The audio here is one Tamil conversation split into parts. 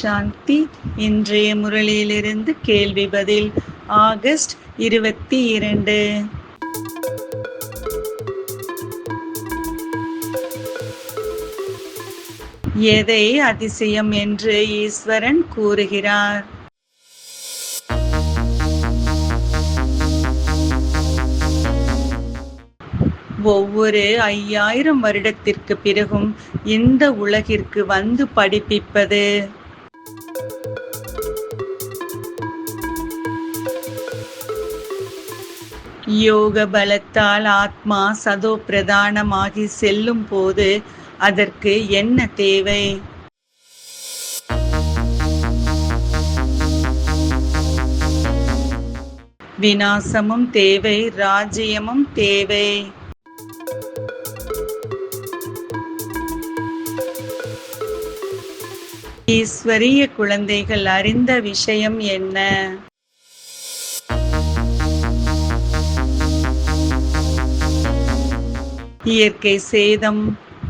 சாந்தி. இன்றைய முரளியிலிருந்து கேள்வி பதில். ஆகஸ்ட் 22. எதை அதிசயம் என்று ஈஸ்வரன் கூறுகிறார்? ஒவ்வொரு 5000 வருடத்திற்கு பிறகும் இந்த உலகிற்கு வந்து படிப்பிப்பது. யோக பலத்தால் ஆத்மா சதோ பிரதானமாகி செல்லும் போது அதற்கு என்ன தேவை? விநாசமும் தேவை, ராஜ்யமும் தேவை. ஈஸ்வரிய குழந்தைகள் அறிந்த விஷயம் என்ன? இயற்கை சேதம்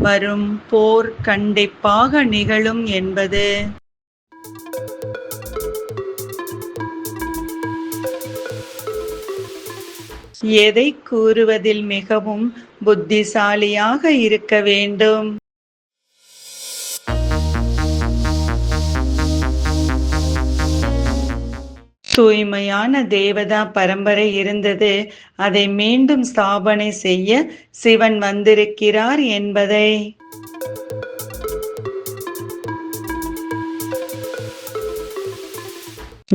வரும், போர் கண்டிப்பாக நிகழும் என்பது. எதை கூறுவதில் மிகவும் புத்திசாலியாக இருக்க வேண்டும்? தூய்மையான தேவதா பரம்பரை இருந்தது, அதை மீண்டும் ஸ்தாபனை செய்ய சிவன் வந்திருக்கிறார் என்பதை.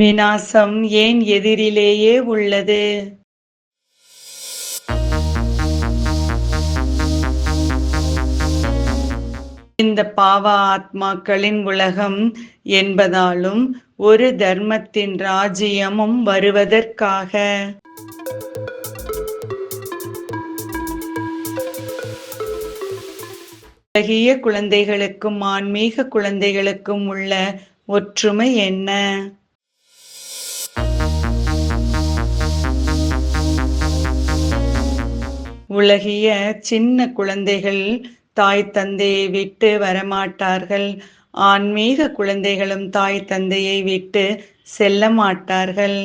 விநாசம் ஏன் எதிரிலேயே உள்ளது? இந்த பாவ ஆத்மாக்களின் உலகம் என்பதாலும் ஒரு தர்மத்தின் ராஜ்யமும் வருவதற்காக. உலகிய குழந்தைகளுக்கும் ஆன்மீக குழந்தைகளுக்கும் உள்ள ஒற்றுமை என்ன? உலகிய சின்ன குழந்தைகள் தாய் தந்தையை விட்டு வரமாட்டார்கள். ஆன்மீக குழந்தைகளும் தாய் தந்தையை விட்டு செல்ல மாட்டார்கள்.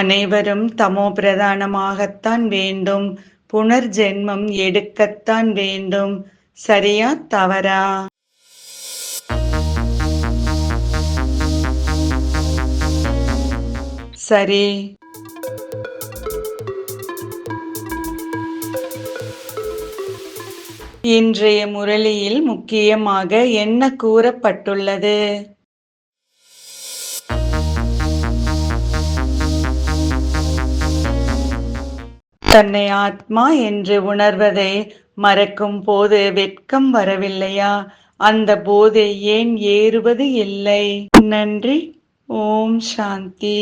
அனைவரும் தமோ பிரதானமாகத்தான் வேண்டும். புனர்ஜென்மம் எடுக்கத்தான் வேண்டும். சரியா தவறா? சரி. இன்றைய முரளியில் முக்கியமாக என்ன கூறப்பட்டுள்ளது? தன்னை ஆத்மா என்று உணர்வதை மறக்கும் போது வெட்கம் வரவில்லையா? அந்த போதை ஏன் ஏறுவது இல்லை? நன்றி. ஓம் சாந்தி.